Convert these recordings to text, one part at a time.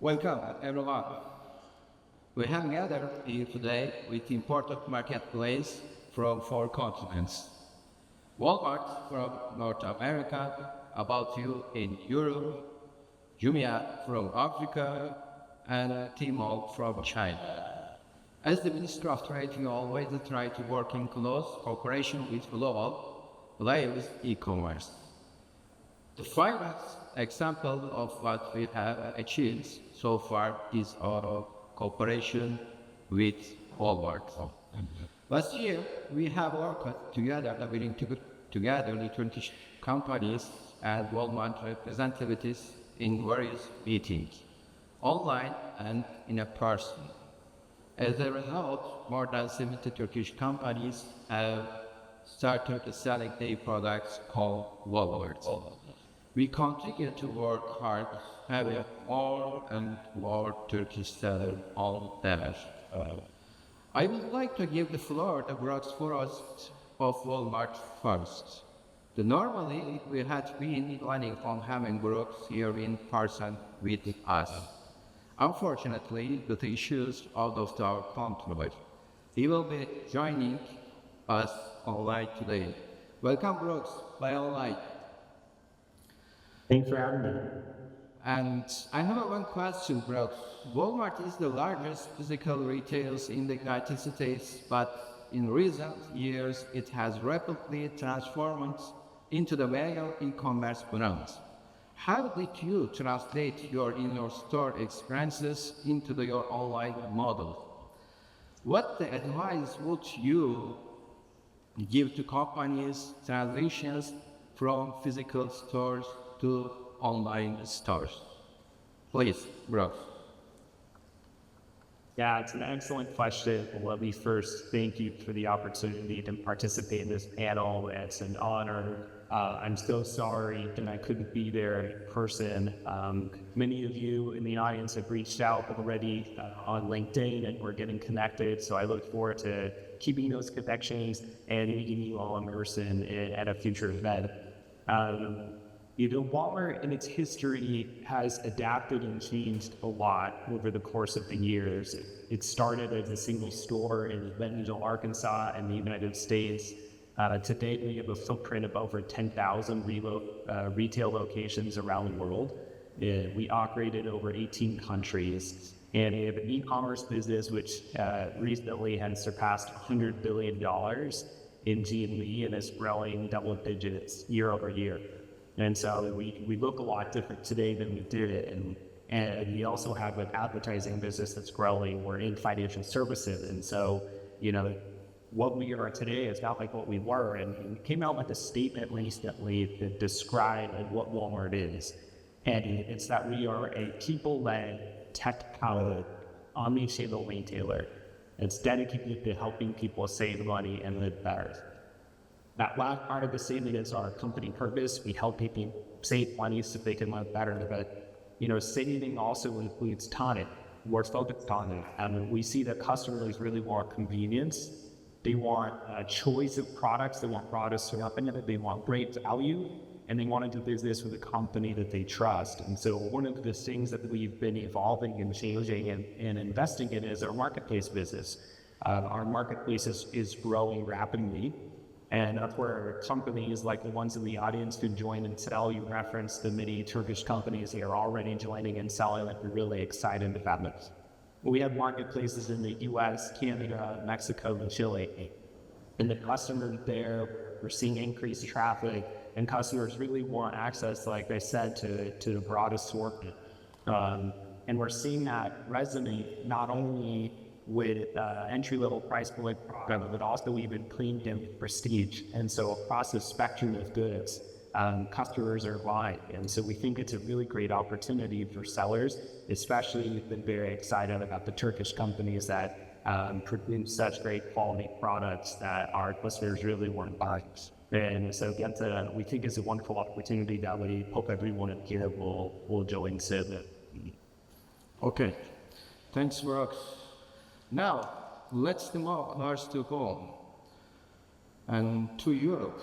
Welcome, everyone. We have gathered here today with important marketplace from 4 continents. Walmart from North America, About You in Europe, Jumia from Africa, and Tmall from China. As the Minister of Trade, we always try to work in close cooperation with global players e-commerce. The finest example of what we have achieved so far is our cooperation with Walmart. Last year, we have worked together, bringing together the Turkish companies and Walmart representatives in various meetings, online and in a person. As a result, more than 70 Turkish companies have started selling their products called Walmart. We continue to work hard, having more and more Turkish sellers on there. I would like to give the floor to Forrest of Walmart first. Normally, we had been planning on having Brooks here in person with us. Unfortunately, due to issues out of our control, he will be joining us online today. Welcome, Brooks, by online. Thanks for having me. And I have one question, Brooks. Walmart is the largest physical retailer in the United States, but in recent years, it has rapidly transformed into the major e-commerce brand. How did you translate your in-store experiences into your online model? What advice would you give to companies transitions from physical stores to online stores? Please, Brooks. Yeah, it's an excellent question. Let me first thank you for the opportunity to participate in this panel. It's an honor. I'm so sorry that I couldn't be there in person. Many of you in the audience have reached out already on LinkedIn, and we're getting connected. So I look forward to keeping those connections and meeting you all in person at a future event. Walmart in its history has adapted and changed a lot over the course of the years. It started as a single store in Bentonville, Arkansas in the United States. Today, we have a footprint of over 10,000 retail locations around the world. We operate in over 18 countries, and we have an e-commerce business which recently has surpassed $100 billion in GMV and is growing double digits year over year. And so we look a lot different today than we did. And we also have an advertising business that's growing. We're in financial services. And so, what we are today is not like what we were. And we came out with a statement recently that described what Walmart is. And it's that we are a people-led, tech-powered, omni-channel retailer. It's dedicated to helping people save money and live better. That last part of the statement is our company purpose. We help people save money so they can live better. But, saving also includes time. We're focused on it. We see that customers really want convenience. They want a choice of products. They want products to happen. They want great value. And they want to do business with a company that they trust. And so one of the things that we've been evolving and changing and investing in is our marketplace business. Our marketplace is growing rapidly. And that's where companies like the ones in the audience could join and sell. You referenced the many Turkish companies that are already joining and selling, and we're really excited about this. We have marketplaces in the US, Canada, Mexico, and Chile. And the customers there, we're seeing increased traffic, and customers really want access, like I said, to the broad assortment. And we're seeing that resonate not only with entry-level price point products, but also even premium prestige. And so across the spectrum of goods, customers are buying. And so we think it's a really great opportunity for sellers, especially we've been very excited about the Turkish companies that produce such great quality products that our listeners really want to buy. And so we think it's a wonderful opportunity that we hope everyone here will join soon. Okay, thanks, Brooks. Now, let's move close to home and to Europe.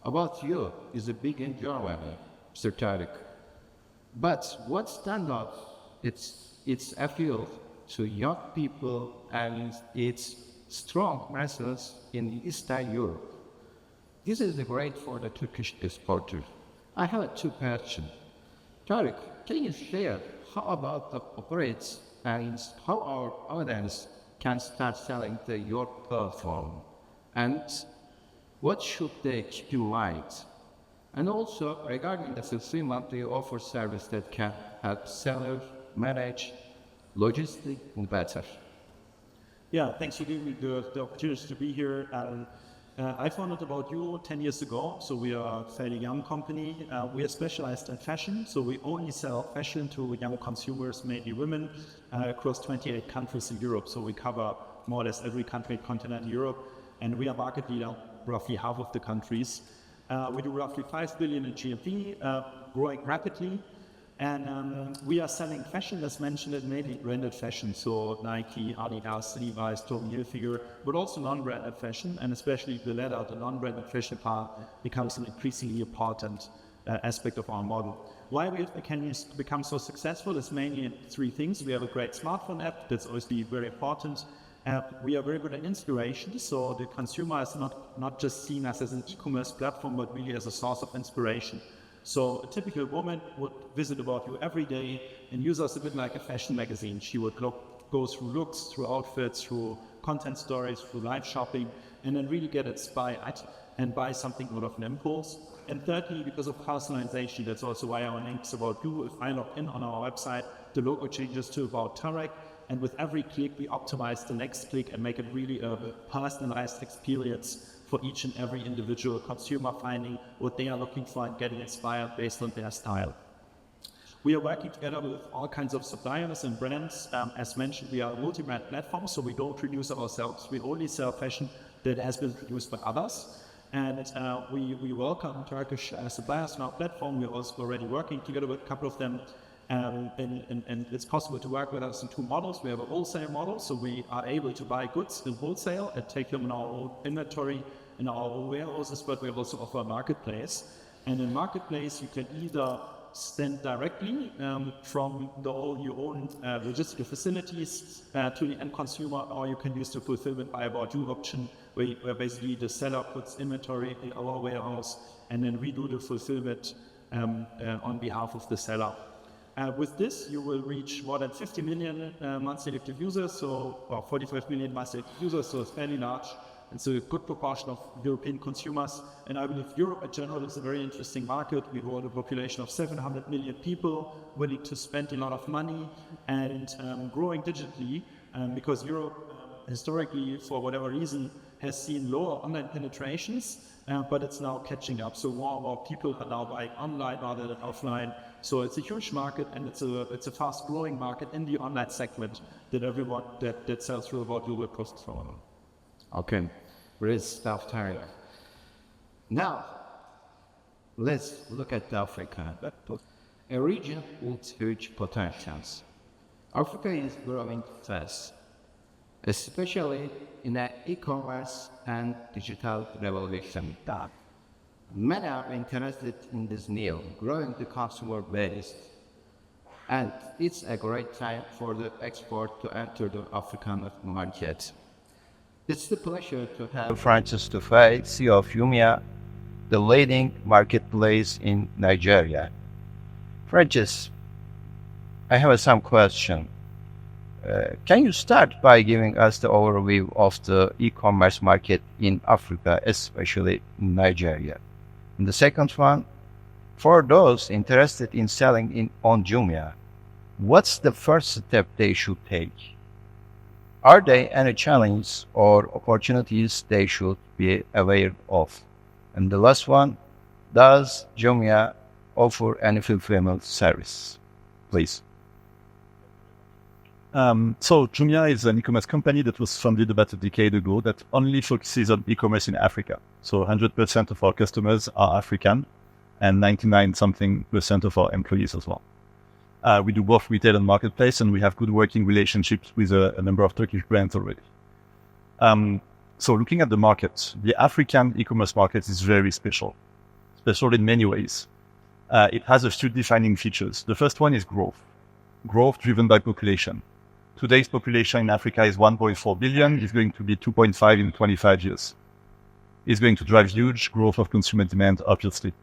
About you is a big in Germany, Mr. Tarek. But what stands out, its appeal to young people and its strong presence in Eastern Europe. This is great for the Turkish exporter. I have two questions. Tarek, can you share how about the operates and how our audience can start selling your platform? And what should they keep in mind? And also, regarding the fulfillment, they offer service that can help sellers manage logistics better. Yeah, thanks for giving me the opportunity to be here. I founded About You 10 years ago, so we are a fairly young company. We are specialized in fashion, so we only sell fashion to young consumers, mainly women, across 28 countries in Europe. So we cover more or less every country in continental Europe, and we are market leader roughly half of the countries. We do roughly 5 billion in GMV, growing rapidly. And we are selling fashion, as mentioned, mainly branded fashion, so Nike, Adidas, Levi's, Tommy Hilfiger, but also non-branded fashion, and especially the latter, the non-branded fashion part, becomes an increasingly important aspect of our model. Why we can become so successful is mainly in three things. We have a great smartphone app, that's obviously very important. We are very good at inspiration, so the consumer is not just seen as an e-commerce platform, but really as a source of inspiration. So a typical woman would visit About You every day and use us a bit like a fashion magazine. She would go through looks, through outfits, through content stories, through live shopping, and then really get inspired and buy something out of an impulse. And thirdly, because of personalization, that's also why our name is About You. If I log in on our website, the logo changes to About Tarek, and with every click, we optimize the next click and make it really a personalized experience for each and every individual consumer, finding what they are looking for and getting inspired based on their style. We are working together with all kinds of suppliers and brands. As mentioned, we are a multi-brand platform, so we don't produce ourselves. We only sell fashion that has been produced by others. And we welcome Turkish suppliers on our platform. We're also already working together with a couple of them. And it's possible to work with us in two models. We have a wholesale model, so we are able to buy goods in wholesale and take them in our own inventory, in our own warehouses, but we also offer a marketplace. And in marketplace, you can either send directly from your own logistical facilities to the end consumer, or you can use the fulfillment by About You option, where basically the seller puts inventory in our warehouse, and then we do the fulfillment on behalf of the seller. With this, you will reach more than 50 million monthly active users, or 45 million monthly active users, so it's fairly large. And so a good proportion of European consumers. And I believe Europe in general is a very interesting market. We hold a population of 700 million people willing to spend a lot of money and growing digitally, because Europe historically, for whatever reason, has seen lower online penetrations, but it's now catching up. So more and more people are now buying online rather than offline. So it's a huge market, and it's a fast-growing market in the online segment that everyone that sells through About You will profit from. Okay, great stuff, Tarek. Now, let's look at Africa, a region with huge potentials. Africa is growing fast, especially in the e-commerce and digital revolution. Many are interested in this new, growing the consumer base, and it's a great time for the export to enter the African market. It's a pleasure to have Francis Dufay, CEO of Jumia, the leading marketplace in Nigeria. Francis, I have some question. Can you start by giving us the overview of the e-commerce market in Africa, especially in Nigeria? And the second one, for those interested in selling on Jumia, what's the first step they should take? Are there any challenges or opportunities they should be aware of? And the last one, does Jumia offer any fulfillment service? Please. So Jumia is an e-commerce company that was founded about a decade ago that only focuses on e-commerce in Africa. So 100% of our customers are African, and 99% of our employees as well. We do both retail and marketplace, and we have good working relationships with a number of Turkish brands already. So looking at the market, the African e-commerce market is very special in many ways. it has a few defining features. The first one is growth. Growth driven by population. Today's population in Africa is 1.4 billion. It's going to be 2.5 in 25 years. It's going to drive huge growth of consumer demand, obviously.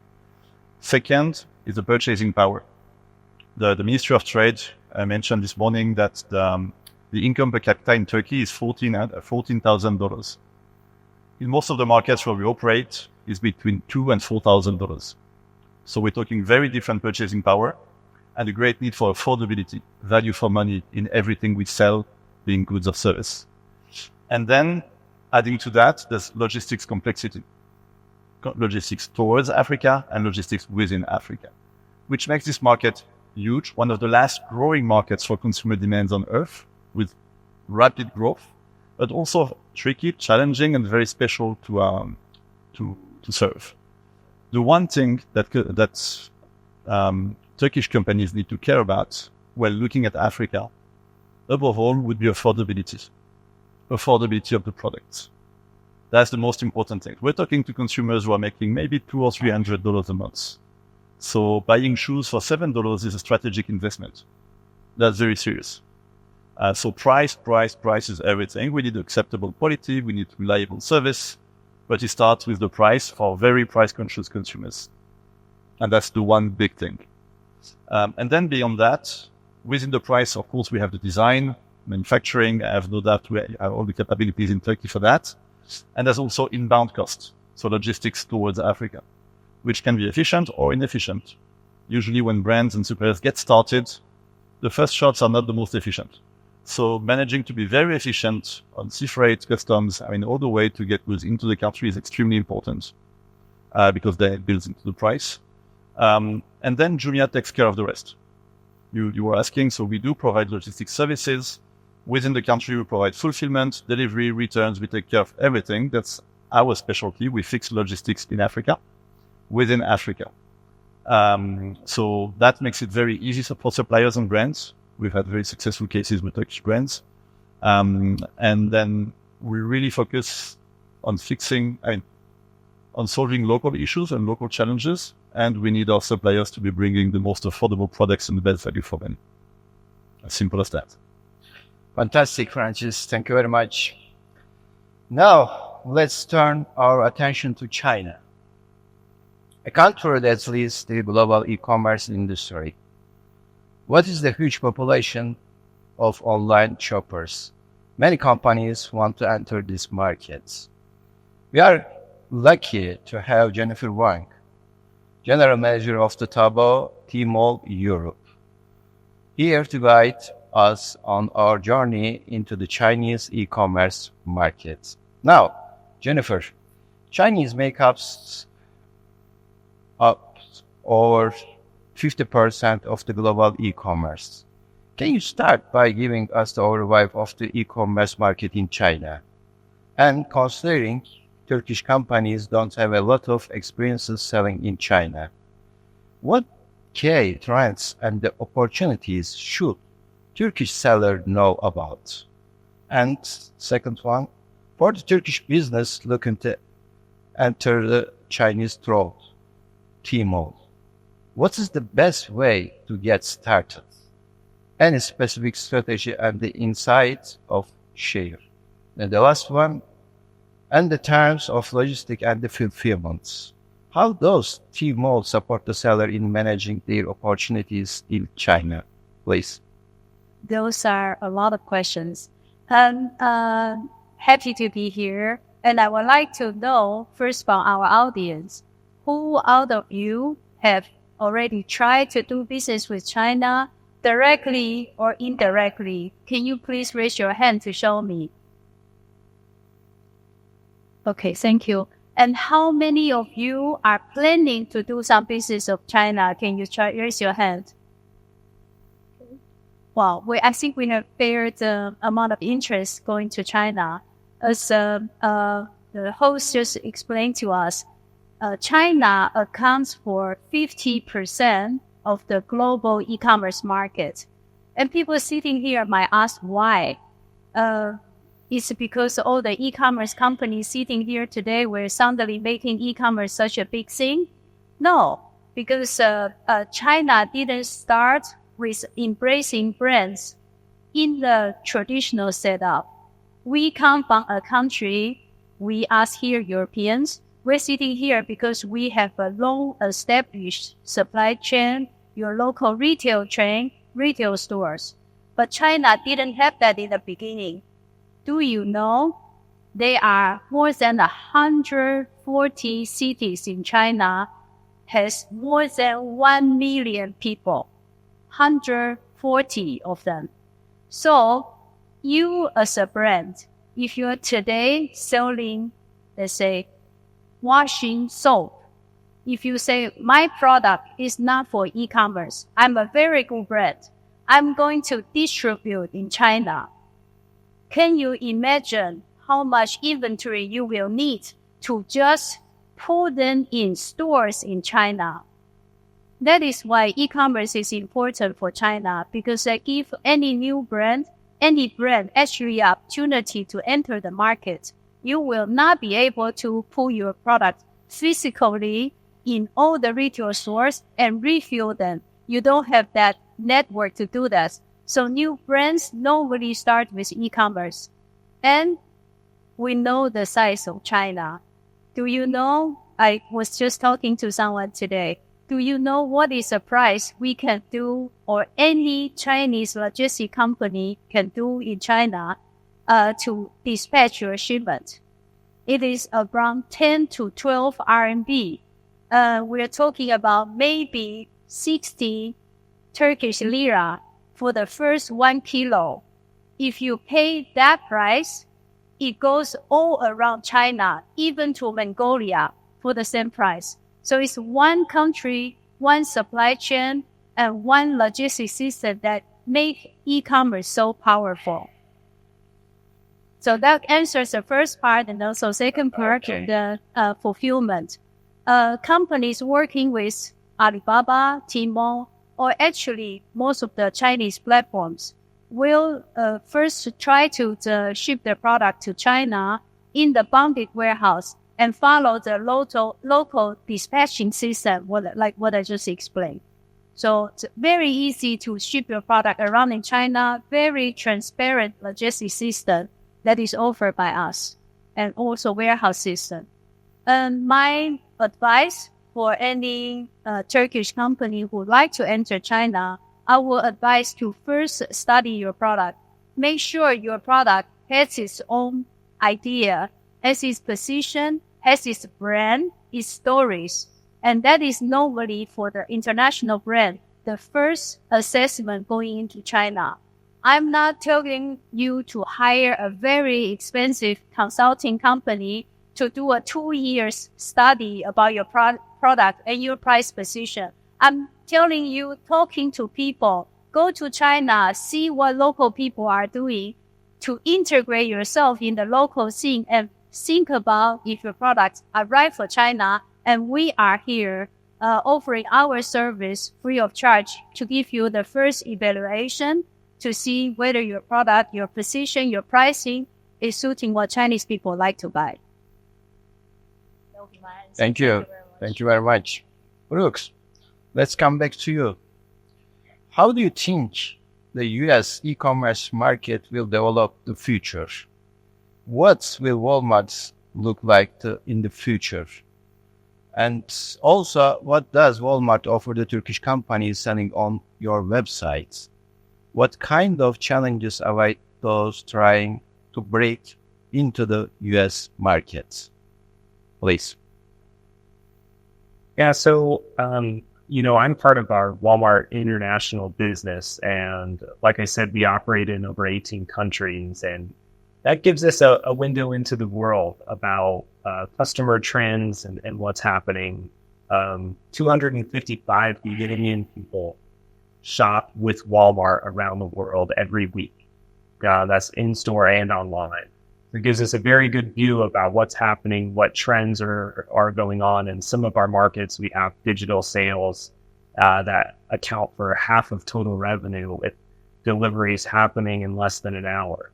Second is the purchasing power. The Ministry of Trade mentioned this morning that the income per capita in Turkey is $14,000. In most of the markets where we operate, is between $2,000 and $4,000. So we're talking very different purchasing power and a great need for affordability, value for money in everything we sell, being goods or service. And then adding to that, there's logistics complexity. Logistics towards Africa and logistics within Africa, which makes this market huge, one of the last growing markets for consumer demands on Earth, with rapid growth, but also tricky, challenging, and very special to serve. The one thing that Turkish companies need to care about while looking at Africa, above all, would be affordability of the products. That's the most important thing. We're talking to consumers who are making maybe $200 or $300 a month. So buying shoes for $7 is a strategic investment. That's very serious. So price is everything. We need acceptable quality. We need reliable service. But it starts with the price for very price-conscious consumers. And that's the one big thing. And then beyond that, within the price, of course, we have the design, manufacturing. I have no doubt we have all the capabilities in Turkey for that. And there's also inbound cost, so logistics towards Africa, which can be efficient or inefficient. Usually when brands and suppliers get started, the first shots are not the most efficient. So managing to be very efficient on sea freight, customs, all the way to get goods into the country is extremely important because that builds into the price. And then Jumia takes care of the rest. You were asking, so we do provide logistics services. Within the country, we provide fulfillment, delivery, returns. We take care of everything. That's our specialty. We fix logistics in Africa, within Africa. So that makes it very easy for suppliers and brands. We've had very successful cases with Turkish brands. And then we really focus on on solving local issues and local challenges. And we need our suppliers to be bringing the most affordable products and the best value for them. As simple as that. Fantastic, Francis. Thank you very much. Now, let's turn our attention to China, a country that leads the global e-commerce industry. What is the huge population of online shoppers? Many companies want to enter this market. We are lucky to have Jennifer Wang, General Manager of the Tmall Europe, here to guide us on our journey into the Chinese e-commerce market. Now, Jennifer, Chinese makes up over 50% of the global e-commerce. Can you start by giving us the overview of the e-commerce market in China? And considering Turkish companies don't have a lot of experiences selling in China, what key trends and the opportunities should Turkish seller know about? And second one, for the Turkish business looking to enter the Chinese throat, Tmall, what is the best way to get started? Any specific strategy and the insights of share? And the last one, and the terms of logistics and the fulfillments. How does Tmall support the seller in managing their opportunities in China? Please. Those are a lot of questions. Happy to be here. And I would like to know, first from our audience, who out of you have already tried to do business with China directly or indirectly? Can you please raise your hand to show me? Okay, thank you. And how many of you are planning to do some business of China? Can you raise your hand? Wow, I think we have fair amount of interest going to China. As the host just explained to us, China accounts for 50% of the global e-commerce market. And people sitting here might ask why. It's because all the e-commerce companies sitting here today were suddenly making e-commerce such a big thing? No, because China didn't start with embracing brands in the traditional setup. We come from a country, we are here Europeans, we're sitting here because we have a long-established supply chain, your local retail chain, retail stores. But China didn't have that in the beginning. Do you know there are more than 140 cities in China has more than 1 million people, 140 of them. So you as a brand, if you're today selling, let's say, washing soap, if you say, my product is not for e-commerce, I'm a very good brand, I'm going to distribute in China. Can you imagine how much inventory you will need to just put them in stores in China? That is why e-commerce is important for China, because they give any new brand, any brand actually an opportunity to enter the market. You will not be able to put your product physically in all the retail stores and refill them. You don't have that network to do that. So new brands normally start with e-commerce. And we know the size of China. Do you know, I was just talking to someone today, do you know what is the price we can do, or any Chinese logistic company can do in China to dispatch your shipment? It is around 10 to 12 RMB. We're talking about maybe 60 Turkish lira for the first 1 kilo. If you pay that price, it goes all around China, even to Mongolia, for the same price. So it's one country, one supply chain, and one logistics system that make e-commerce so powerful. So that answers the first part, and also second part, the fulfillment. Companies working with Alibaba, Tmall, or actually most of the Chinese platforms will first try to ship their product to China in the bonded warehouse and follow the local dispatching system, like what I just explained. So it's very easy to ship your product around in China, very transparent logistics system that is offered by us, and also warehouse system. My advice for any Turkish company who would like to enter China, I will advise to first study your product. Make sure your product has its own idea, has its position, has its brand, its stories. And that is normally for the international brand, the first assessment going into China. I'm not telling you to hire a very expensive consulting company to do a 2 years study about your product and your price position. I'm telling you, talking to people, go to China, see what local people are doing to integrate yourself in the local scene and think about if your products are right for China. And we are here offering our service free of charge to give you the first evaluation to see whether your product, your position, your pricing is suiting what Chinese people like to buy. Thank you. Thank you very much. Brooks, let's come back to you. How do you think the U.S. e-commerce market will develop the future? What will Walmart look like in the future? And also, what does Walmart offer the Turkish companies selling on your websites? What kind of challenges await those trying to break into the U.S. market? Please. Yeah, so, I'm part of our Walmart international business. And like I said, we operate in over 18 countries. And that gives us a window into the world about customer trends and what's happening. 255 million people shop with Walmart around the world every week. That's in-store and online. It gives us a very good view about what's happening, what trends are going on. In some of our markets, we have digital sales that account for half of total revenue, with deliveries happening in less than an hour.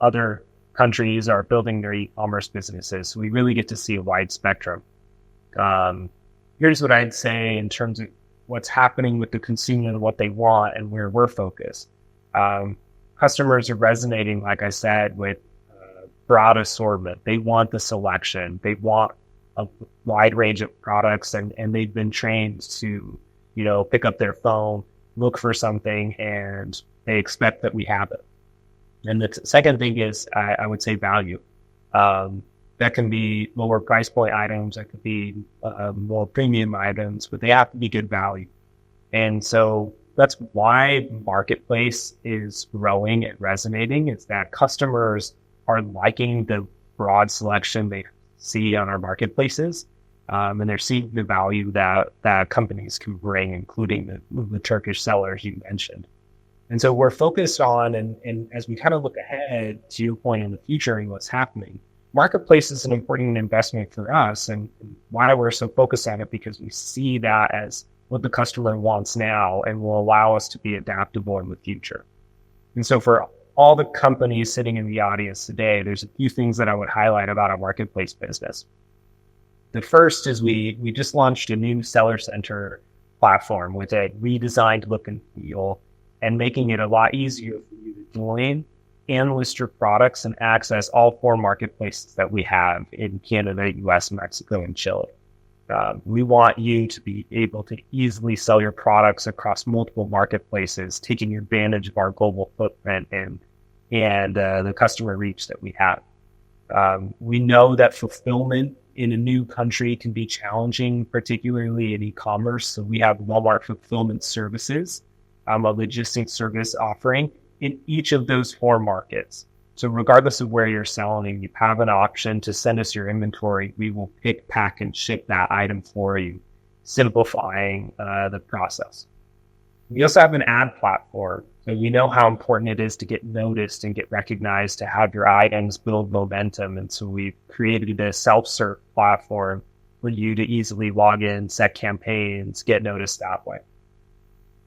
Other countries are building their e-commerce businesses. So we really get to see a wide spectrum. here's what I'd say in terms of what's happening with the consumer and what they want and where we're focused. Customers are resonating, like I said, with broad assortment. They want the selection. They want a wide range of products, and they've been trained to, pick up their phone, look for something, and they expect that we have it. And the second thing is, I would say value. That can be lower price point items, that could be more premium items, but they have to be good value. And so that's why Marketplace is growing and resonating, is that customers are liking the broad selection they see on our marketplaces, and they're seeing the value that companies can bring, including the Turkish sellers you mentioned. And so we're focused on, and as we kind of look ahead to your point in the future and what's happening, Marketplace is an important investment for us, and why we're so focused on it, because we see that as what the customer wants now and will allow us to be adaptable in the future. And so for all the companies sitting in the audience today, there's a few things that I would highlight about our Marketplace business. The first is we just launched a new seller center platform with a redesigned look and feel, and making it a lot easier for you to join and list your products and access all 4 marketplaces that we have in Canada, US, Mexico, and Chile. We want you to be able to easily sell your products across multiple marketplaces, taking advantage of our global footprint and the customer reach that we have. We know that fulfillment in a new country can be challenging, particularly in e-commerce. So we have Walmart Fulfillment Services, a logistics service offering in each of those 4 markets. So regardless of where you're selling, you have an option to send us your inventory. We will pick, pack, and ship that item for you, simplifying the process. We also have an ad platform. So we know how important it is to get noticed and get recognized, to have your items build momentum. And so we've created a self-serve platform for you to easily log in, set campaigns, get noticed that way.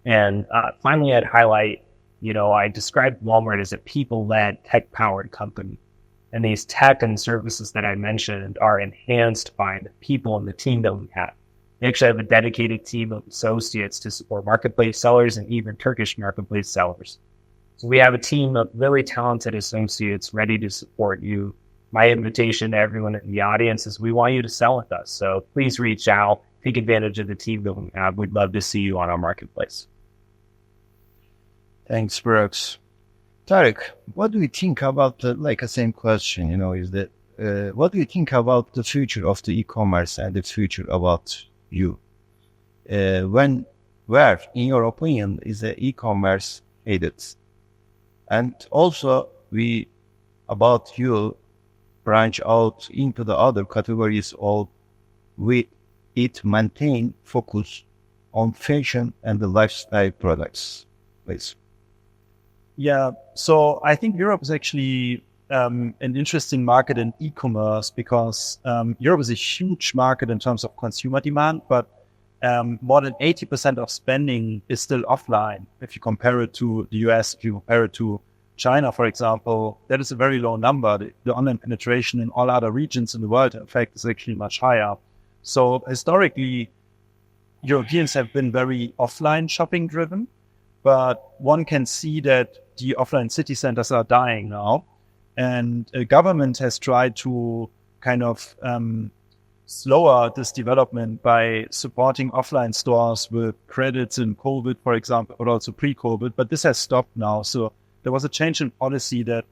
And finally, I'd highlight, I described Walmart as a people-led, tech-powered company. And these tech and services that I mentioned are enhanced by the people and the team that we have. We actually have a dedicated team of associates to support marketplace sellers and even Turkish marketplace sellers. So we have a team of really talented associates ready to support you. My invitation to everyone in the audience is we want you to sell with us. So please reach out, take advantage of the team that we have. We'd love to see you on our marketplace. Thanks, Brooks. Tarek, what do you think about the same question? Is that what do you think about the future of the e-commerce and the future about you? Where, in your opinion, is the e-commerce headed? And also, about you branch out into the other categories of it maintain focus on fashion and the lifestyle products, please. Yeah, so I think Europe is actually an interesting market in e-commerce, because Europe is a huge market in terms of consumer demand, but more than 80% of spending is still offline. If you compare it to the US, if you compare it to China, for example, that is a very low number. The online penetration in all other regions in the world, in fact, is actually much higher. So historically, Europeans have been very offline shopping driven, but one can see that the offline city centers are dying now. And the government has tried to kind of slower this development by supporting offline stores with credits in COVID, for example, but also pre-COVID. But this has stopped now. So there was a change in policy that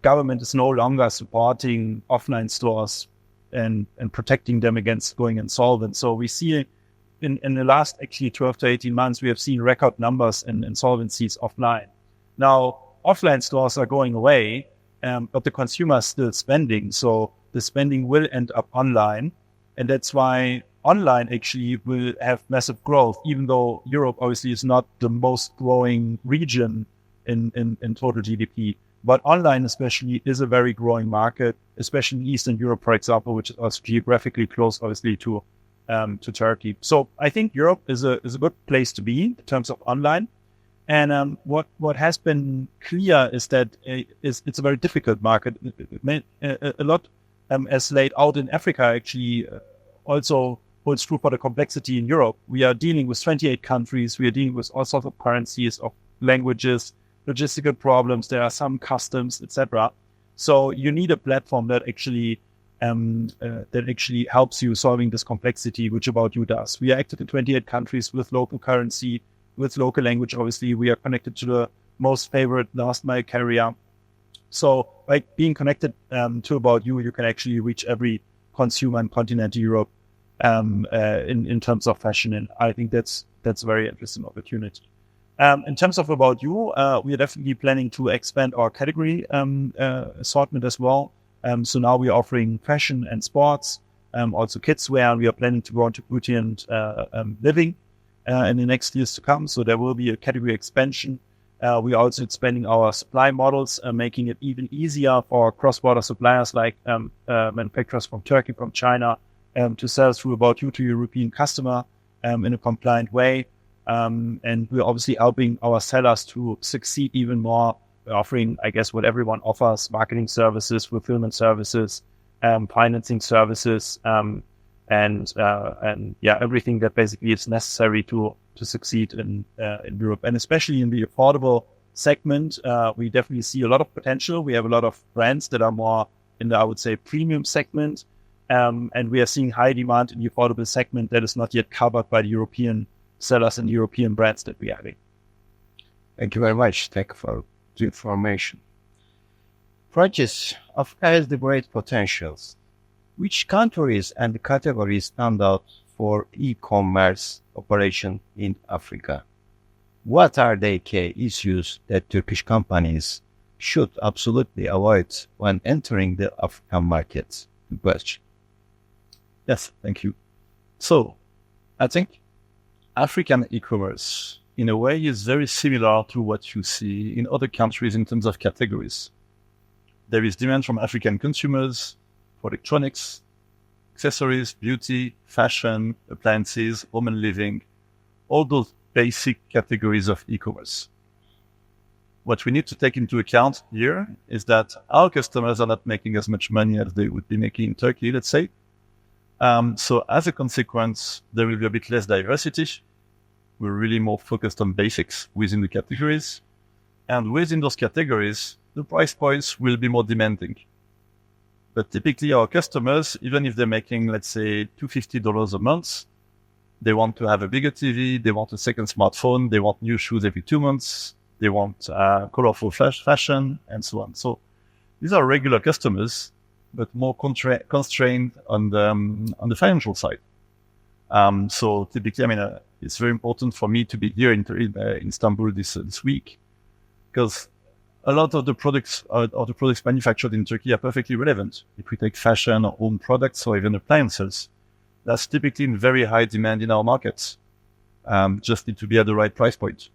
government is no longer supporting offline stores and protecting them against going insolvent. So we see in the last actually 12 to 18 months, we have seen record numbers in insolvencies offline. Now, offline stores are going away, but the consumer is still spending. So the spending will end up online. And that's why online actually will have massive growth, even though Europe obviously is not the most growing region in total GDP. But online especially is a very growing market, especially in Eastern Europe, for example, which is also geographically close, obviously, to Turkey. So I think Europe is a good place to be in terms of online. And what has been clear is that it's a very difficult market. A lot as laid out in Africa actually also holds true for the complexity in Europe. We are dealing with 28 countries. We are dealing with all sorts of currencies, of languages, logistical problems. There are some customs, etc. So you need a platform that actually helps you solving this complexity, which About You does. We are active in 28 countries with local currency, with local language. Obviously, we are connected to the most favorite last mile carrier. So by being connected to About You, you can actually reach every consumer in continental Europe in terms of fashion. And I think that's a very interesting opportunity. In terms of About You, we are definitely planning to expand our category assortment as well. So now we are offering fashion and sports, also kids wear. We are planning to go into beauty and living in the next years to come. So there will be a category expansion. We are also expanding our supply models, making it even easier for cross-border suppliers like manufacturers from Turkey, from China, to sell through About You to European customer in a compliant way. And we're obviously helping our sellers to succeed even more, offering, I guess, what everyone offers: marketing services, fulfillment services, financing services, and everything that basically is necessary to succeed in Europe. And especially in the affordable segment, we definitely see a lot of potential. We have a lot of brands that are more in the, I would say, premium segment, and we are seeing high demand in the affordable segment that is not yet covered by the European sellers and European brands that we are having. Thank you very much. Thank you for the information. Francis, Africa has the great potentials. Which countries and categories stand out for e-commerce operation in Africa? What are the key issues that Turkish companies should absolutely avoid when entering the African markets? Good question. Yes, thank you. So, I think African e-commerce, in a way, is very similar to what you see in other countries in terms of categories. There is demand from African consumers for electronics, accessories, beauty, fashion, appliances, home and living, all those basic categories of e-commerce. What we need to take into account here is that our customers are not making as much money as they would be making in Turkey, let's say. So as a consequence, there will be a bit less diversity. We're really more focused on basics within the categories. And within those categories, the price points will be more demanding. But typically our customers, even if they're making, let's say, $250 a month, they want to have a bigger TV, they want a second smartphone, they want new shoes every 2 months, they want colorful fashion, and so on. So these are regular customers, but more constrained on the financial side. So typically, it's very important for me to be here in Istanbul this week, because a lot of the products manufactured in Turkey are perfectly relevant. If we take fashion or home products or even appliances, that's typically in very high demand in our markets. Just need to be at the right price point.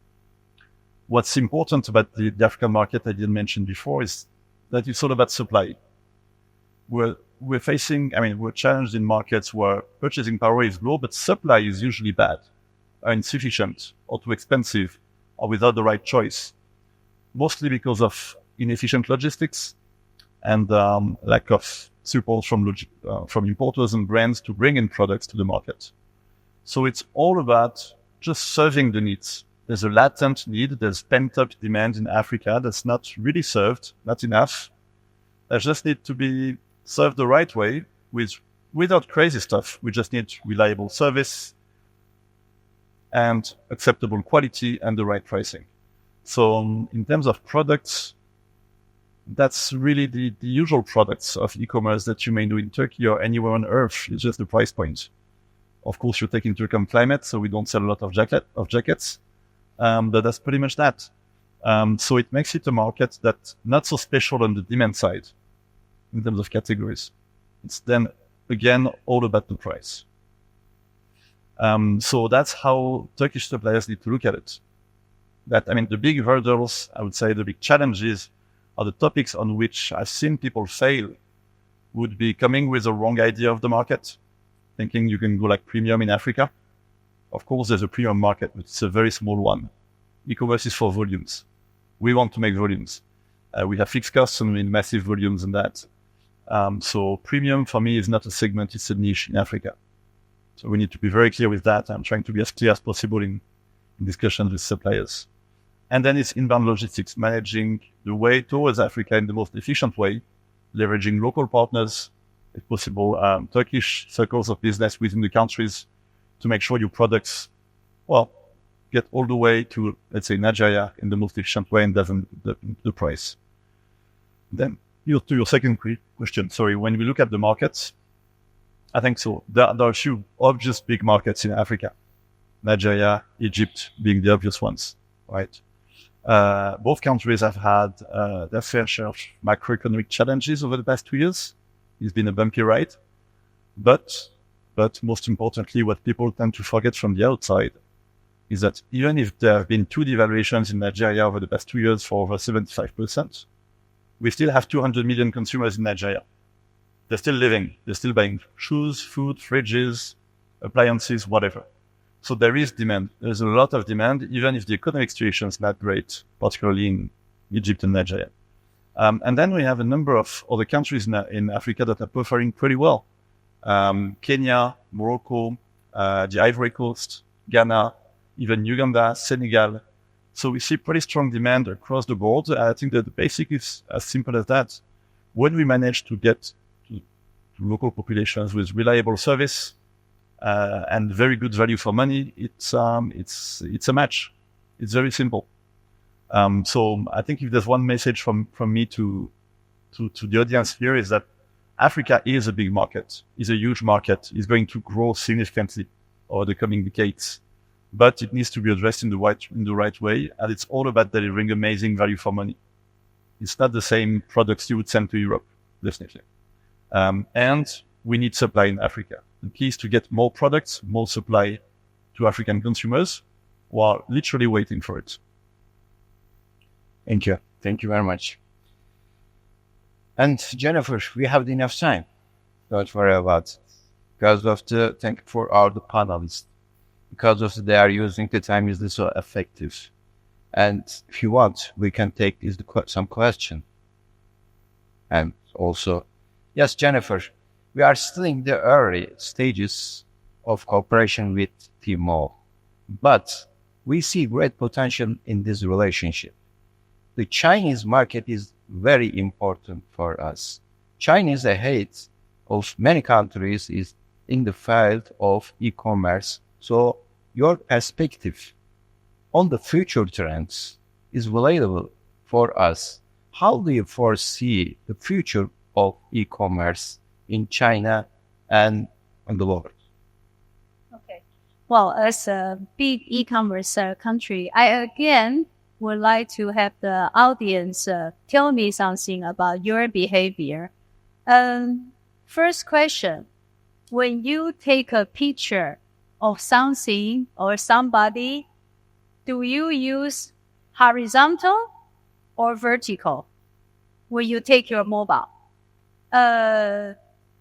What's important about the African market I didn't mention before is that it's all about supply. We're challenged in markets where purchasing power is low, but supply is usually bad, or insufficient, or too expensive, or without the right choice. Mostly because of inefficient logistics and lack of support from importers and brands to bring in products to the market. So it's all about just serving the needs. There's a latent need, there's pent-up demand in Africa that's not really served, not enough. That just need to be served the right way without crazy stuff. We just need reliable service and acceptable quality and the right pricing. So in terms of products, that's really the usual products of e-commerce that you may do in Turkey or anywhere on earth. It's just the price point. Of course, you take into account climate, so we don't sell a lot of jackets, but that's pretty much that. So it makes it a market that's not so special on the demand side in terms of categories. It's then, again, all about the price. So that's how Turkish suppliers need to look at it. The big hurdles, I would say the big challenges are the topics on which I've seen people fail would be coming with a wrong idea of the market, thinking you can go like premium in Africa. Of course, there's a premium market, but it's a very small one. E-commerce is for volumes. We want to make volumes. We have fixed costs and in massive volumes and that. So premium for me is not a segment, it's a niche in Africa. So we need to be very clear with that. I'm trying to be as clear as possible in discussions with suppliers. And then it's inbound logistics, managing the way towards Africa in the most efficient way, leveraging local partners, if possible, Turkish circles of business within the countries to make sure your products, well, get all the way to, let's say, Nigeria in the most efficient way and doesn't the price. Then to your second question, sorry, when we look at the markets, I think so. There are a few obvious big markets in Africa. Nigeria, Egypt being the obvious ones, right? Both countries have had their fair share of macroeconomic challenges over the past 2 years. It's been a bumpy ride. But most importantly, what people tend to forget from the outside is that even if there have been 2 devaluations in Nigeria over the past 2 years for over 75%, we still have 200 million consumers in Nigeria. They're still living. They're still buying shoes, food, fridges, appliances, whatever. So there is demand. There's a lot of demand, even if the economic situation is not great, particularly in Egypt and Nigeria. And then we have a number of other countries in Africa that are performing pretty well. Kenya, Morocco, the Ivory Coast, Ghana, even Uganda, Senegal. So we see pretty strong demand across the board. I think that the basic is as simple as that. When we manage to get to local populations with reliable service and very good value for money, it's a match. It's very simple. So I think if there's one message from me to the audience here is that Africa is a big market, is a huge market, is going to grow significantly over the coming decades. But it needs to be addressed in the right way, and it's all about delivering amazing value for money. It's not the same products you would send to Europe, definitely. And we need supply in Africa. The key is to get more products, more supply to African consumers while literally waiting for it. Thank you. Thank you very much. And Jennifer, we have enough time. Don't worry about it. Because of thank you for all the panelists. Because of they are using the time is so effective. And if you want, we can take some question. And also, yes, Jennifer, we are still in the early stages of cooperation with Tmall, but we see great potential in this relationship. The Chinese market is very important for us. China is ahead of many countries is in the field of e-commerce. So your perspective on the future trends is valuable for us. How do you foresee the future of e-commerce in China and on the world? Okay. Well, as a big e-commerce country, I again would like to have the audience tell me something about your behavior. First question, when you take a picture of something or somebody, do you use horizontal or vertical when you take your mobile?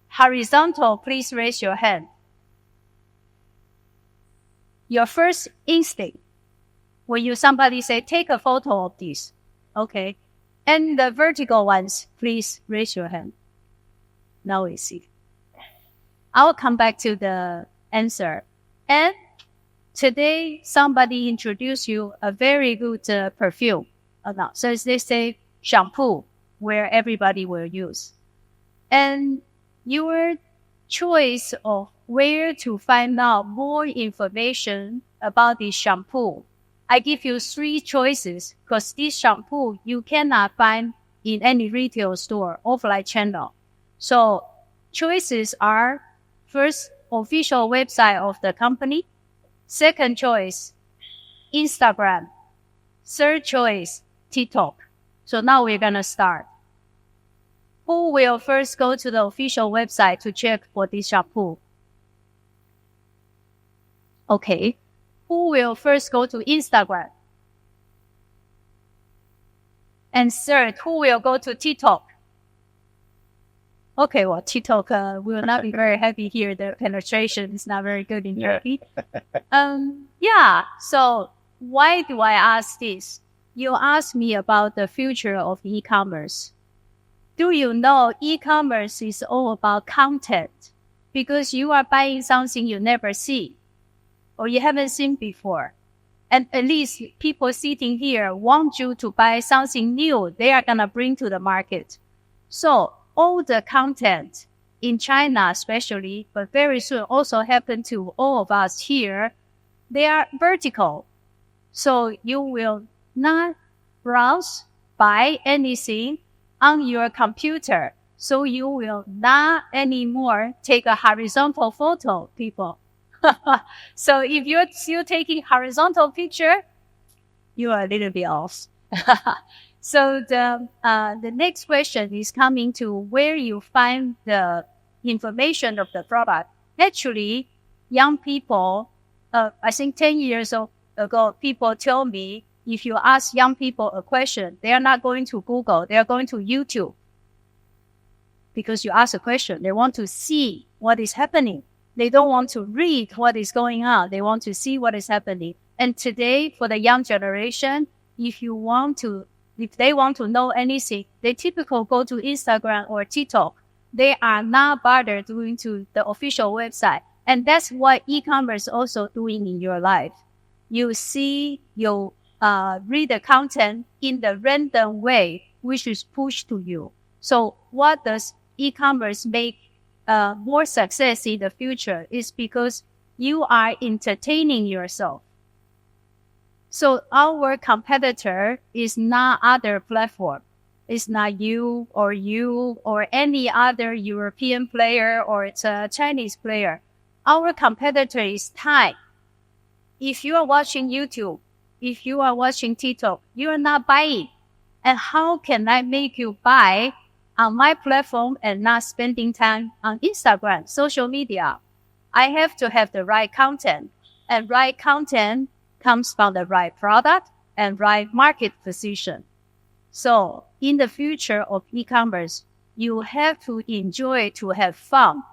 Horizontal, please raise your hand. Your first instinct when somebody say, take a photo of this. Okay. And the vertical ones, please raise your hand. Now we see. I'll come back to the answer. And today, somebody introduced you a very good perfume. So they say shampoo, where everybody will use. And your choice of where to find out more information about this shampoo, I give you 3 choices because this shampoo you cannot find in any retail store, offline channel. So choices are, first, official website of the company. Second choice, Instagram. Third choice, TikTok. So now we're going to start. Who will first go to the official website to check for this shampoo? Okay. Who will first go to Instagram? And third, who will go to TikTok? Okay, well, TikTok will not be very heavy here. The penetration is not very good in Turkey. So why do I ask this? You asked me about the future of e-commerce. Do you know e-commerce is all about content? because you are buying something you never see or you haven't seen before. And at least people sitting here want you to buy something new they are going to bring to the market. So all the content in China especially, but very soon also happen to all of us here, they are vertical. So you will not browse, buy anything on your computer. So you will not anymore take a horizontal photo, people. So if you're still taking horizontal picture, you are a little bit off. So the next question is coming to where you find the information of the product. Actually, young people, I think 10 years ago, people tell me if you ask young people a question, they are not going to Google, they are going to YouTube. Because you ask a question, they want to see what is happening. They don't want to read what is going on. They want to see what is happening. And today, for the young generation, if they want to know anything, they typically go to Instagram or TikTok. They are not bothered going to the official website. And that's what e-commerce also doing in your life. You see, you read the content in the random way, which is pushed to you. So what does e-commerce make more success in the future is because you are entertaining yourself. So our competitor is not other platform. It's not you or any other European player or it's a Chinese player. Our competitor is time. If you are watching YouTube, if you are watching TikTok, you are not buying. And how can I make you buy on my platform and not spending time on Instagram, social media? I have to have the right content, and right content comes from the right product and right market position. So in the future of e-commerce, you have to enjoy, to have fun,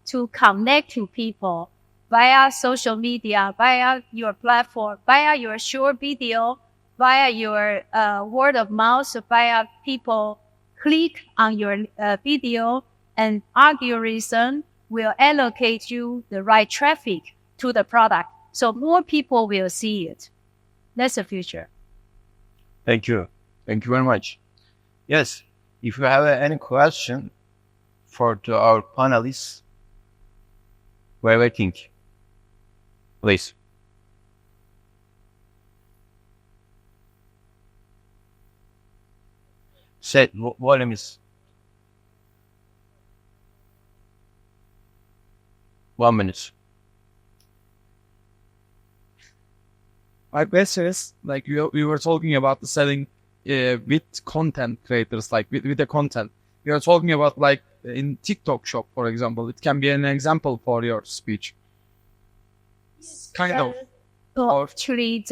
to connect to people via social media, via your platform, via your short video, via your word of mouth, via people click on your video, and algorithm will allocate you the right traffic to the product. So more people will see it. That's the future. Thank you. Thank you very much. Yes, if you have any question to our panelists, we're waiting. Please. Set volume is 1 minute. My question is, like we were talking about the selling with content creators, like with the content. We are talking about like in TikTok shop, for example. It can be an example for your speech. Kind of. So actually,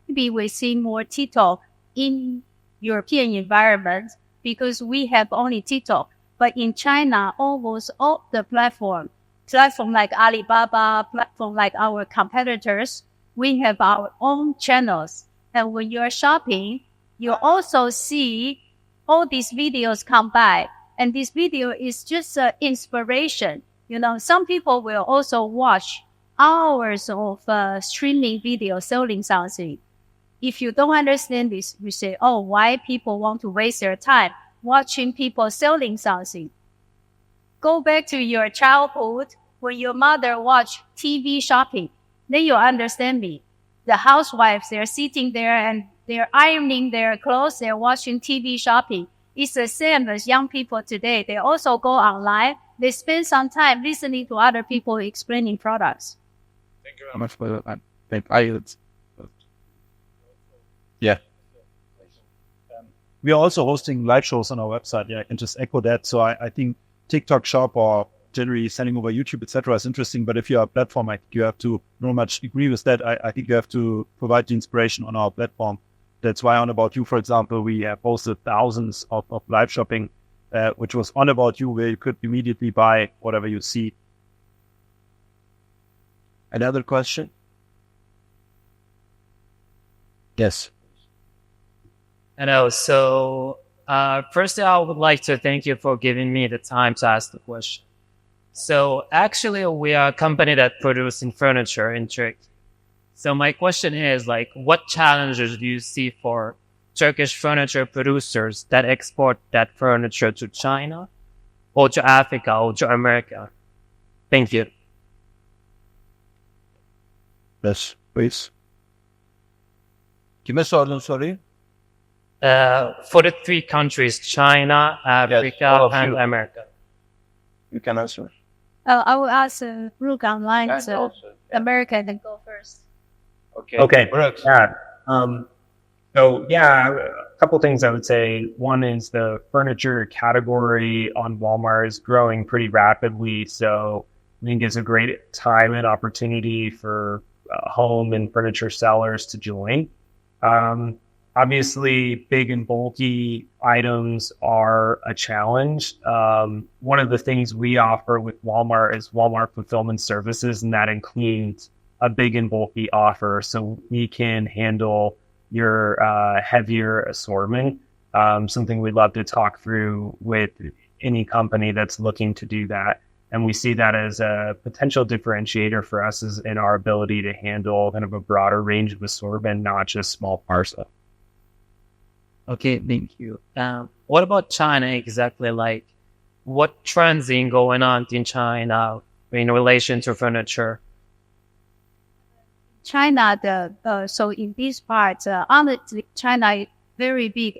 maybe we see more TikTok in European environment because we have only TikTok. But in China, almost all the platform like Alibaba, platform like our competitors, we have our own channels. And when you're shopping, you also see all these videos come by. And this video is just inspiration. You know, some people will also watch hours of streaming video selling something. If you don't understand this, you say, oh, why people want to waste their time watching people selling something? Go back to your childhood when your mother watched TV shopping. Then you'll understand me. The housewives, they're sitting there and they're ironing their clothes, they're watching TV shopping. It's the same as young people today. They also go online. They spend some time listening to other people explaining products. Thank you very much for that. Yeah. We are also hosting live shows on our website. Yeah, I can just echo that. So I think TikTok shop or generally selling over YouTube, etc., is interesting. But if you are a platform, I think you have to very much agree with that. I think you have to provide the inspiration on our platform. That's why on About You, for example, we have posted thousands of live shopping, which was on About You, where you could immediately buy whatever you see. Another question? Yes. Hello. So, firstly, I would like to thank you for giving me the time to ask the question. So actually, we are a company that produces furniture in Turkey. So my question is, like, what challenges do you see for Turkish furniture producers that export that furniture to China or to Africa or to America? Thank you. Yes, please. Kime sordun soruyu? For the three countries, China, Africa, all of and you. America. You can answer. I will ask Brooke online, And also, America, and then go first. Okay. Brooks. Yeah. A couple things I would say. One is the furniture category on Walmart is growing pretty rapidly. So I think it's a great time and opportunity for home and furniture sellers to join. Obviously, big and bulky items are a challenge. One of the things we offer with Walmart is Walmart Fulfillment Services, and that includes a big and bulky offer. So we can handle your heavier assortment, something we'd love to talk through with any company that's looking to do that. And we see that as a potential differentiator for us is in our ability to handle kind of a broader range of assortment, not just small parcel. Okay, thank you. What about China exactly? Like, what trends are going on in China in relation to furniture? China, so in this part, honestly, China is very big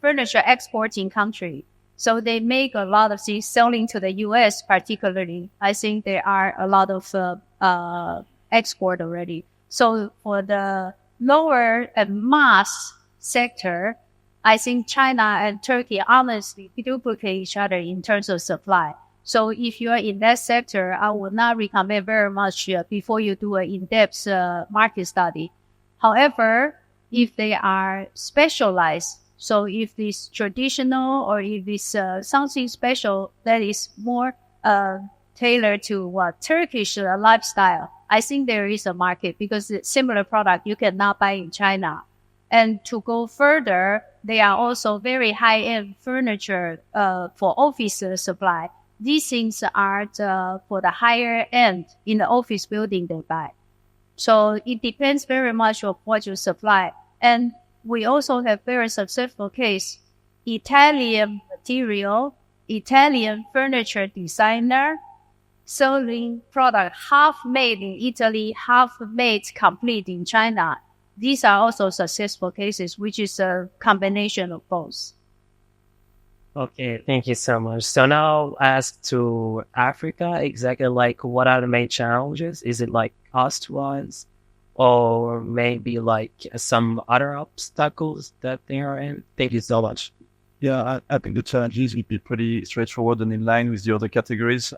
furniture exporting country. So they make a lot of things selling to the U.S. particularly. I think there are a lot of export already. So for the lower and mass sector, I think China and Turkey honestly duplicate each other in terms of supply. So if you are in that sector, I would not recommend very much before you do an in-depth market study. However, if they are specialized, so if it's traditional or if it's something special that is more tailored to what Turkish lifestyle, I think there is a market because it's similar product you cannot buy in China. And to go further, they are also very high-end furniture for office supply. These things are for the higher end in the office building they buy. So it depends very much on what you supply. And we also have very successful case, Italian material, Italian furniture designer selling product half made in Italy, half made complete in China. These are also successful cases, which is a combination of both. Okay, thank you so much. So now as to Africa, exactly like what are the main challenges? Is it like cost-wise or maybe like some other obstacles that they are in? Thank you so much. Yeah, I think the challenges will be pretty straightforward and in line with the other categories.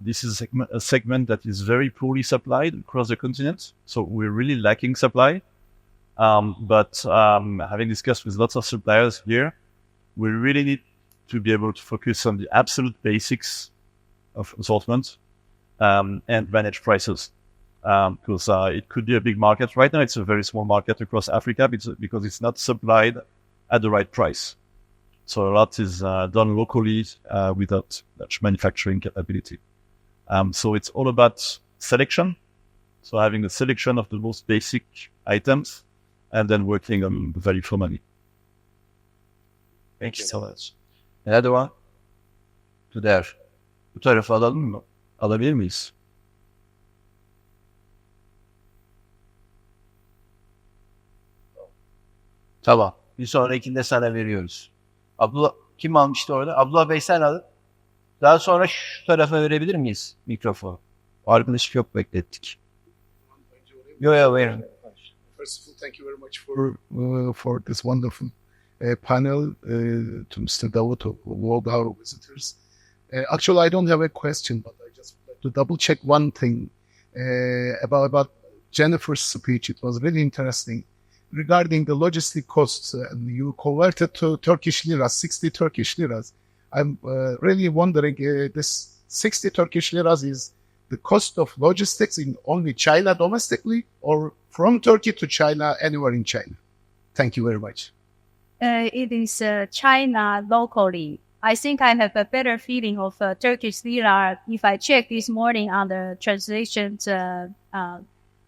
This is a segment that is very poorly supplied across the continent. So we're really lacking supply. But having discussed with lots of suppliers here, we really need to be able to focus on the absolute basics of assortment and manage prices. Because it could be a big market. Right now, it's a very small market across Africa because it's not supplied at the right price. So a lot is done locally without much manufacturing capability. So it's all about selection. So having a selection of the most basic items and then working on the value for money. Thank you so much. Nerede var? Tüder. Bu tarafa alalım mı? Alabilir miyiz? Tamam. Bir sonrakinde sana veriyoruz. Abdullah kim almıştı orada? Abdullah Bey sen alın. Daha sonra şu tarafa verebilir miyiz mikrofonu? Arkadaşı çok beklettik. Yo verin. First of all, thank you very much for this wonderful panel to Mr. Davut, all our visitors. Actually, I don't have a question, but I just would like to double check one thing about Jennifer's speech. It was really interesting regarding the logistic costs. And you converted to Turkish liras, 60 Turkish liras. I'm really wondering, this 60 Turkish liras is the cost of logistics in only China domestically or from Turkey to China, anywhere in China? Thank you very much. It is China locally. I think I have a better feeling of Turkish lira if I check this morning on the translation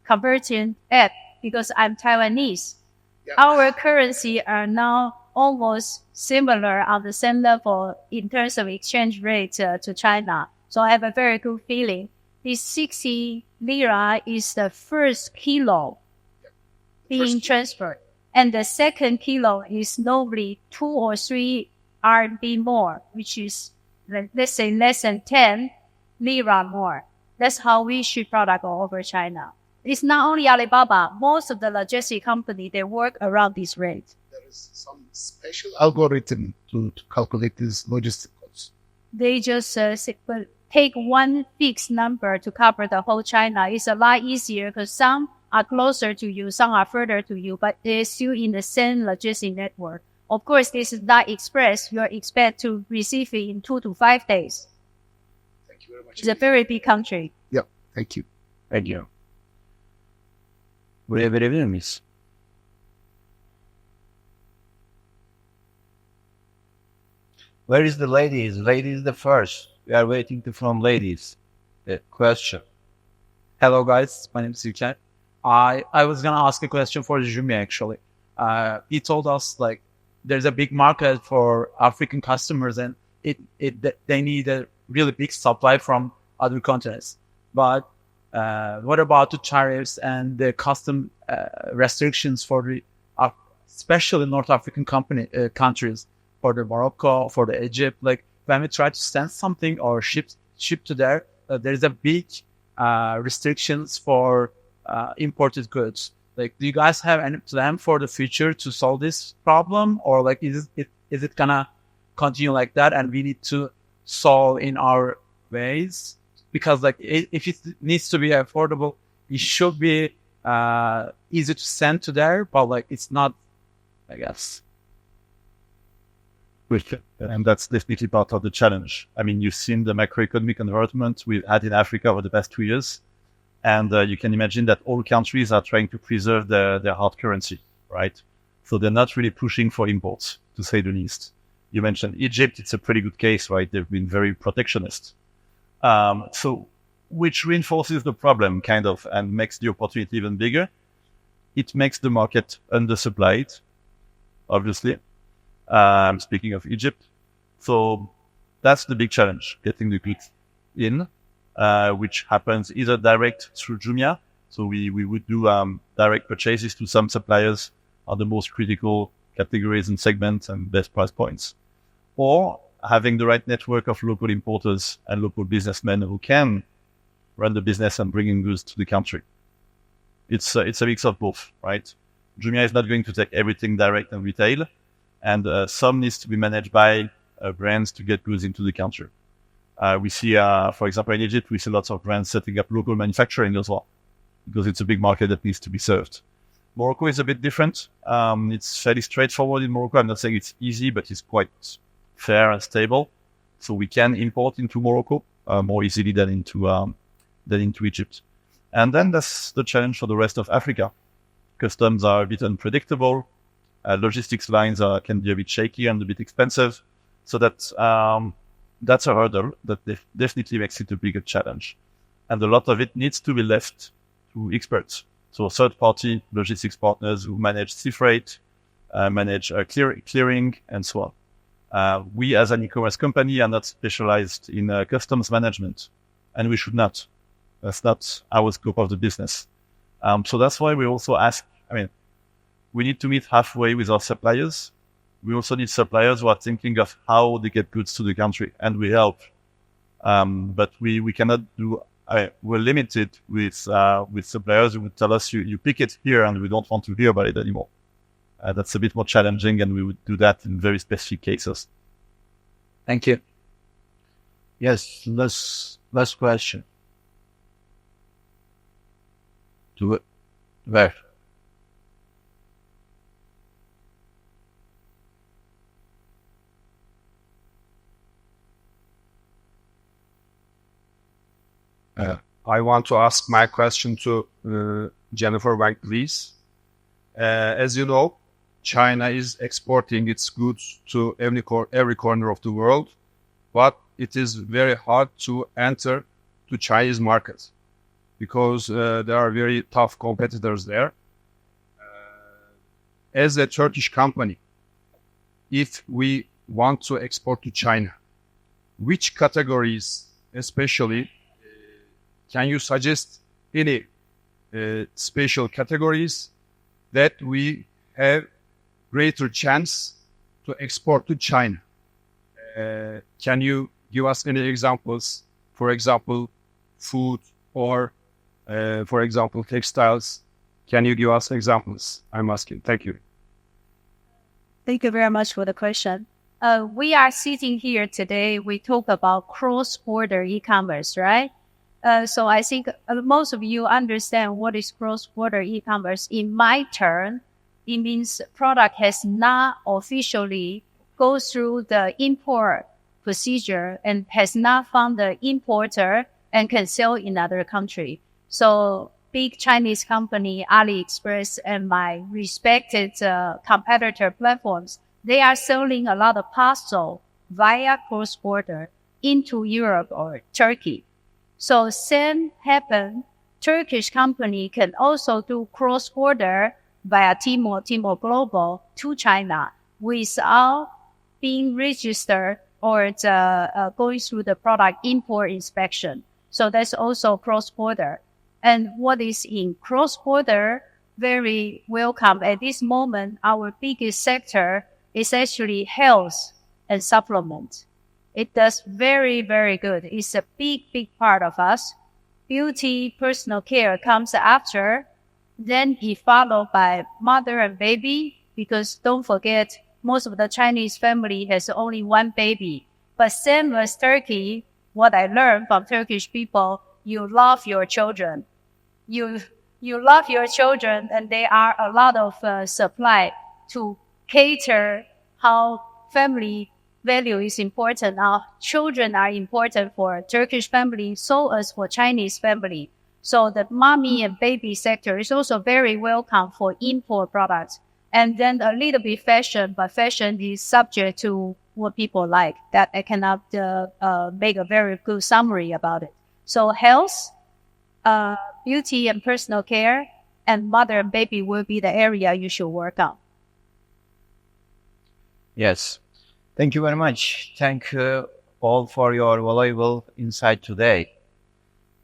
conversion app because I'm Taiwanese. Yeah. Our currency are now almost similar on the same level in terms of exchange rate to China. So I have a very good feeling. This 60 lira is the first kilo being transferred. And the second kilo is normally 2 or 3 RMB more, which is, let's say, less than 10 lira more. That's how we ship product all over China. It's not only Alibaba. Most of the logistic company, they work around this rate. There is some special algorithm to calculate these logistic costs. They just take one fixed number to cover the whole China. It's a lot easier because some are closer to you, some are further to you, but they're still in the same logistic network. Of course, this is not express. You expect to receive it in 2 to 5 days. Thank you very much. It's a very big country. Yeah, thank you. Thank you. Buraya verebilir miyiz? Where is the ladies? Ladies the first. We are waiting from ladies. The question. Hello guys, my name is Yüker. I was gonna ask a question for Jumia actually. He told us like there's a big market for African customers and they need a really big supply from other continents. But what about the tariffs and the custom restrictions for the especially North African countries, for the Morocco, for the Egypt? Like when we try to send something or ship to there, there's a big restrictions for imported goods. Like, do you guys have any plan for the future to solve this problem, or like is it gonna continue like that and we need to solve in our ways? Because like if it needs to be affordable, it should be easy to send to there, but like it's not, I guess. And that's definitely part of the challenge. I mean, you've seen the macroeconomic environment we've had in Africa over the past 2 years. And you can imagine that all countries are trying to preserve their hard currency, right? So they're not really pushing for imports, to say the least. You mentioned Egypt. It's a pretty good case, right? They've been very protectionist. So which reinforces the problem, kind of, and makes the opportunity even bigger. It makes the market undersupplied, obviously. Speaking of Egypt. So that's the big challenge, getting the goods in, which happens either direct through Jumia. So we would do direct purchases to some suppliers on the most critical categories and segments and best price points. Or having the right network of local importers and local businessmen who can run the business and bring in goods to the country. It's a mix of both, right? Jumia is not going to take everything direct and retail. And some needs to be managed by brands to get goods into the country. We see, for example, in Egypt, we see lots of brands setting up local manufacturing as well, because it's a big market that needs to be served. Morocco is a bit different. It's fairly straightforward in Morocco. I'm not saying it's easy, but it's quite fair and stable. So we can import into Morocco more easily than into Egypt. And then that's the challenge for the rest of Africa. Customs are a bit unpredictable. Logistics lines can be a bit shaky and a bit expensive. So that's a hurdle that definitely makes it a bigger challenge. And a lot of it needs to be left to experts. So third-party logistics partners who manage sea freight, manage clearing, and so on. We as an e-commerce company are not specialized in customs management, and we should not. That's not our scope of the business. So that's why we also ask, we need to meet halfway with our suppliers. We also need suppliers who are thinking of how they get goods to the country, and we help. But we cannot do, we're limited with suppliers who would tell us, you pick it here and we don't want to hear about it anymore. That's a bit more challenging, and we would do that in very specific cases. Thank you. Yes, last question. To where? I want to ask my question to Jennifer Wang, please. As you know, China is exporting its goods to every corner of the world, but it is very hard to enter to Chinese market because there are very tough competitors there. As a Turkish company, if we want to export to China, which categories especially can you suggest any special categories that we have greater chance to export to China? Can you give us any examples? For example, food or, for example, textiles. Can you give us examples? I'm asking. Thank you. Thank you very much for the question. We are sitting here today. We talk about cross-border e-commerce, right? So I think most of you understand what is cross-border e-commerce. In my term, it means product has not officially go through the import procedure and has not found the importer and can sell in other country. So big Chinese company, AliExpress, and my respected competitor platforms, they are selling a lot of parcel via cross-border into Europe or Turkey. So same happen, Turkish company can also do cross-border via Tmall Global to China without being registered or going through the product import inspection. So that's also cross-border. And what is in cross-border, very welcome. At this moment, our biggest sector is actually health and supplement. It does very, very good. It's a big, big part of us. Beauty, personal care comes after. Then it followed by mother and baby, because don't forget, most of the Chinese family has only one baby. But same as Turkey, what I learned from Turkish people, you love your children. You love your children, and there are a lot of supply to cater how family value is important. Now, children are important for Turkish family, so as for Chinese family. So the mommy and baby sector is also very welcome for import products. And then a little bit fashion, but fashion is subject to what people like. That I cannot make a very good summary about it. So health, beauty and personal care, and mother and baby will be the area you should work on. Yes. Thank you very much. Thank you all for your valuable insight today.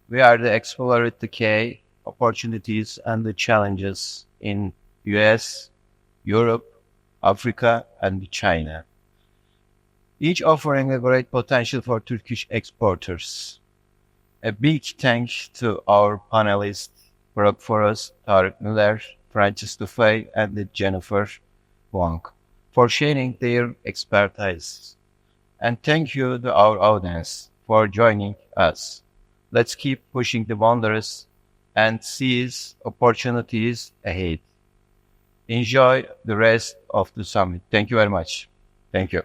We are exploring the key opportunities and the challenges in US, Europe, Africa, and China, each offering a great potential for Turkish exporters. A big thanks to our panelists, Forrest, Tarek, Müller, Dufay, and Jennifer Wang, for sharing their expertise. And thank you to our audience for joining us. Let's keep pushing the boundaries and seize opportunities ahead. Enjoy the rest of the summit. Thank you very much. Thank you.